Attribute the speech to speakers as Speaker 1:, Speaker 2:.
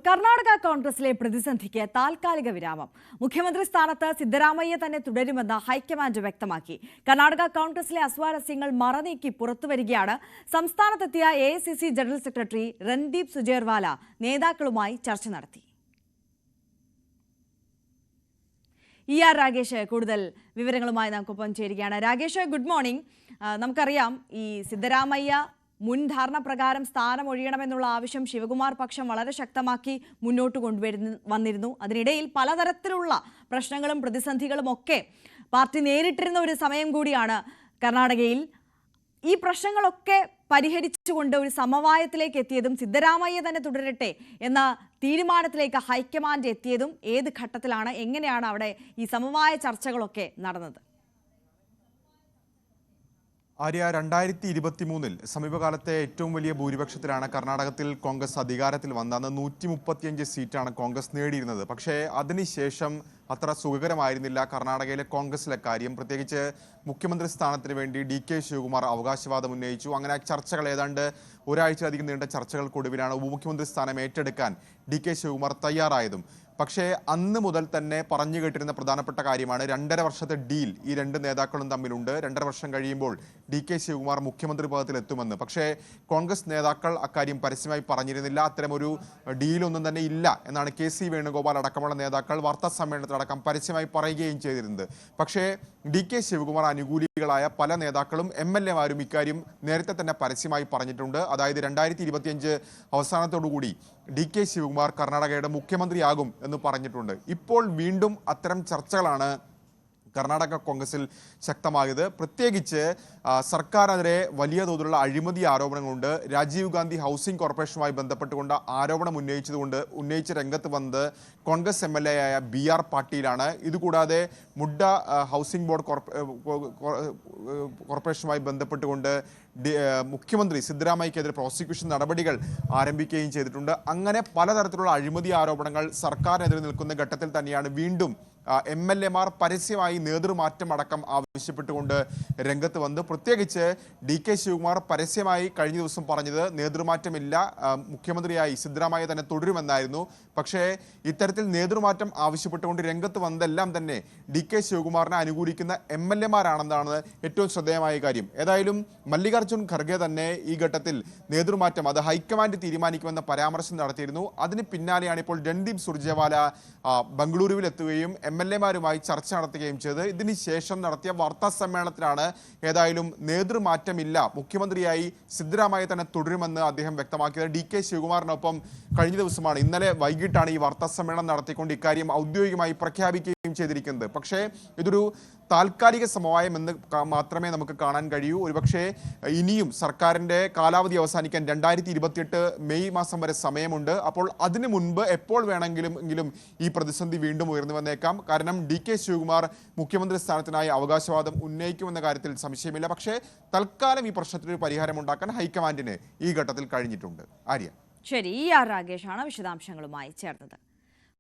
Speaker 1: കർണാടക കോൺഗ്രസിലെ പ്രതിസന്ധിക്ക് താൽക്കാലിക വിരാമം. മുഖ്യമന്ത്രി സ്ഥാനത്ത് സിദ്ധരാമയ്യ തന്നെ തുടരുമെന്ന് ഹൈക്കമാൻഡ് വ്യക്തമാക്കി. കർണാടക കോൺഗ്രസിലെ അസ്വാരസ്യങ്ങൾ മറനീക്കി പുറത്തുവരികയാണ്. സംസ്ഥാനത്തെത്തിയ AICC general secretary Randeep Surjewala നേതാക്കളുമായി ചർച്ച നടത്തി. ER രാഗേഷ് കൂടുതൽ വിവരങ്ങളുമായി നമുക്കൊപ്പം ചേരുകയാണ്. Ragesh, good morning. നമുക്കറിയാം, ഈ സിദ്ധരാമയ്യ മുൻ ധാരണ പ്രകാരം സ്ഥാനം ഒഴിയണമെന്നുള്ള ആവശ്യം ശിവകുമാർ പക്ഷം വളരെ ശക്തമാക്കി മുന്നോട്ട് വന്നിരുന്നു. അതിനിടയിൽ പലതരത്തിലുള്ള പ്രശ്നങ്ങളും പ്രതിസന്ധികളും ഒക്കെ പാർട്ടി നേരിട്ടിരുന്ന ഒരു സമയം കൂടിയാണ് കർണാടകയിൽ. ഈ പ്രശ്നങ്ങളൊക്കെ പരിഹരിച്ചുകൊണ്ട് ഒരു സമവായത്തിലേക്ക് എത്തിയതും സിദ്ധരാമയ്യ തന്നെ തുടരട്ടെ എന്ന തീരുമാനത്തിലേക്ക് ഹൈക്കമാൻഡ് എത്തിയതും ഏത് ഘട്ടത്തിലാണ്, എങ്ങനെയാണ് അവിടെ ഈ സമവായ ചർച്ചകളൊക്കെ നടന്നത്?
Speaker 2: ആര്യ, 2023 സമീപകാലത്തെ ഏറ്റവും വലിയ ഭൂരിപക്ഷത്തിലാണ് കർണാടകത്തിൽ കോൺഗ്രസ് അധികാരത്തിൽ വന്നത്. 135 സീറ്റാണ് കോൺഗ്രസ് നേടിയിരുന്നത്. പക്ഷേ അതിനുശേഷം അത്ര സുഖകരമായിരുന്നില്ല കർണാടകയിലെ കോൺഗ്രസിലെ കാര്യം. പ്രത്യേകിച്ച് മുഖ്യമന്ത്രി സ്ഥാനത്തിന് വേണ്ടി DK ശിവകുമാർ അവകാശവാദം ഉന്നയിച്ചു. അങ്ങനെ ചർച്ചകൾ ഏതാണ്ട് ഒരാഴ്ചയിലധികം നീണ്ട ചർച്ചകൾക്കൊടുവിലാണ് ഉപമുഖ്യമന്ത്രി സ്ഥാനം ഏറ്റെടുക്കാൻ DK ശിവകുമാർ തയ്യാറായതും. പക്ഷേ അന്ന് മുതൽ തന്നെ പറഞ്ഞു കേട്ടിരുന്ന പ്രധാനപ്പെട്ട കാര്യമാണ് 2.5 വർഷത്തെ ഡീൽ ഈ രണ്ട് നേതാക്കളും തമ്മിലുണ്ട്. 2.5 വർഷം കഴിയുമ്പോൾ DK ശിവകുമാർ മുഖ്യമന്ത്രി പദത്തിൽ എത്തുമെന്ന്. പക്ഷേ കോൺഗ്രസ് നേതാക്കൾ അക്കാര്യം പരസ്യമായി പറഞ്ഞിരുന്നില്ല. അത്തരമൊരു ഡീലൊന്നും തന്നെ ഇല്ല എന്നാണ് KC വേണുഗോപാൽ അടക്കമുള്ള നേതാക്കൾ വാർത്താ സമ്മേളനത്തിലടക്കം പരസ്യമായി പറയുകയും ചെയ്തിരുന്നത്. പക്ഷേ DK ശിവകുമാർ അനുകൂലികളായ പല നേതാക്കളും MLA-മാരും ഇക്കാര്യം നേരത്തെ തന്നെ പരസ്യമായി പറഞ്ഞിട്ടുണ്ട്. അതായത് 2025 അവസാനത്തോടുകൂടി DK ശിവകുമാർ കർണാടകയുടെ മുഖ്യമന്ത്രിയാകും എന്ന് പറഞ്ഞിട്ടുണ്ട്. ഇപ്പോൾ വീണ്ടും അത്തരം ചർച്ചകളാണ് കർണാടക കോൺഗ്രസിൽ ശക്തമായത്. പ്രത്യേകിച്ച് സർക്കാരിനെതിരെ വലിയ തോതിലുള്ള അഴിമതി ആരോപണങ്ങളുണ്ട്. രാജീവ് ഗാന്ധി ഹൗസിംഗ് കോർപ്പറേഷനുമായി ബന്ധപ്പെട്ടുകൊണ്ട് ആരോപണം ഉന്നയിച്ച് രംഗത്ത് വന്നത് കോൺഗ്രസ് MLA ആയ BR പാട്ടീലാണ്. ഇതുകൂടാതെ മുഡ ഹൗസിംഗ് ബോർഡ് കോർപ്പറേഷനുമായി ബന്ധപ്പെട്ടുകൊണ്ട് മുഖ്യമന്ത്രി സിദ്ധരാമയ്യക്കെതിരെ പ്രോസിക്യൂഷൻ നടപടികൾ ആരംഭിക്കുകയും ചെയ്തിട്ടുണ്ട്. അങ്ങനെ പലതരത്തിലുള്ള അഴിമതി ആരോപണങ്ങൾ സർക്കാരിനെതിരെ നിൽക്കുന്ന ഘട്ടത്തിൽ തന്നെയാണ് വീണ്ടും MLA-മാർ പരസ്യമായി നേതൃമാറ്റം അടക്കം ആവശ്യപ്പെട്ടുകൊണ്ട് രംഗത്ത് വന്ന്. പ്രത്യേകിച്ച് DK ശിവകുമാർ പരസ്യമായി കഴിഞ്ഞ ദിവസം പറഞ്ഞത് നേതൃമാറ്റമില്ല, മുഖ്യമന്ത്രിയായി സിദ്ധരാമയ്യ തന്നെ തുടരുമെന്നായിരുന്നു. പക്ഷേ ഇത്തരത്തിൽ നേതൃമാറ്റം ആവശ്യപ്പെട്ടുകൊണ്ട് രംഗത്ത് വന്നതെല്ലാം തന്നെ DK ശിവകുമാറിനെ അനുകൂലിക്കുന്ന MLA-മാരാണെന്നാണ് ഏറ്റവും ശ്രദ്ധേയമായ കാര്യം. ഏതായാലും മല്ലികാർജ്ജുൻ ഖർഗെ തന്നെ ഈ ഘട്ടത്തിൽ നേതൃമാറ്റം അത് ഹൈക്കമാൻഡ് തീരുമാനിക്കുമെന്ന പരാമർശം നടത്തിയിരുന്നു. അതിന് പിന്നാലെയാണ് ഇപ്പോൾ രൺദീപ് സുർജേവാല ബംഗളൂരുവിൽ എത്തുകയും MLA-മാരുമായി ചർച്ച നടത്തുകയും ചെയ്ത്. ഇതിനുശേഷം നടത്തിയ വാർത്താ സമ്മേളനത്തിലാണ് ഏതായാലും നേതൃമാറ്റമില്ല, മുഖ്യമന്ത്രിയായി സിദ്ധരാമയ്യ തന്നെ തുടരുമെന്ന് അദ്ദേഹം വ്യക്തമാക്കിയത്. DK ശിവകുമാറിനൊപ്പം കഴിഞ്ഞ ദിവസമാണ്, ഇന്നലെ വൈകിട്ടാണ് ഈ വാർത്താ സമ്മേളനം നടത്തിക്കൊണ്ട് ഇക്കാര്യം ഔദ്യോഗികമായി പ്രഖ്യാപിക്കുകയും ചെയ്തിരിക്കുന്നത്. പക്ഷേ ഇതൊരു താൽക്കാലിക സമവായം എന്ന് മാത്രമേ നമുക്ക് കാണാൻ കഴിയൂ. ഒരുപക്ഷെ ഇനിയും സർക്കാരിൻ്റെ കാലാവധി അവസാനിക്കാൻ 2028 മെയ് മാസം വരെ സമയമുണ്ട്. അപ്പോൾ അതിനു മുൻപ് എപ്പോൾ വേണമെങ്കിലും ഈ പ്രതിസന്ധി വീണ്ടും ഉയർന്നു വന്നേക്കാം. കാരണം DK ശിവകുമാർ മുഖ്യമന്ത്രി സ്ഥാനത്തിനായി അവകാശവാദം ഉന്നയിക്കുമെന്ന കാര്യത്തിൽ സംശയമില്ല. പക്ഷേ തൽക്കാലം ഈ പ്രശ്നത്തിനൊരു പരിഹാരമുണ്ടാക്കാൻ ഹൈക്കമാൻഡിന് ഈ ഘട്ടത്തിൽ കഴിഞ്ഞിട്ടുണ്ട്. ആര്യ,
Speaker 1: ശരി. ER രാഗേഷാണ് വിശദാംശങ്ങളുമായി ചേർന്നത്.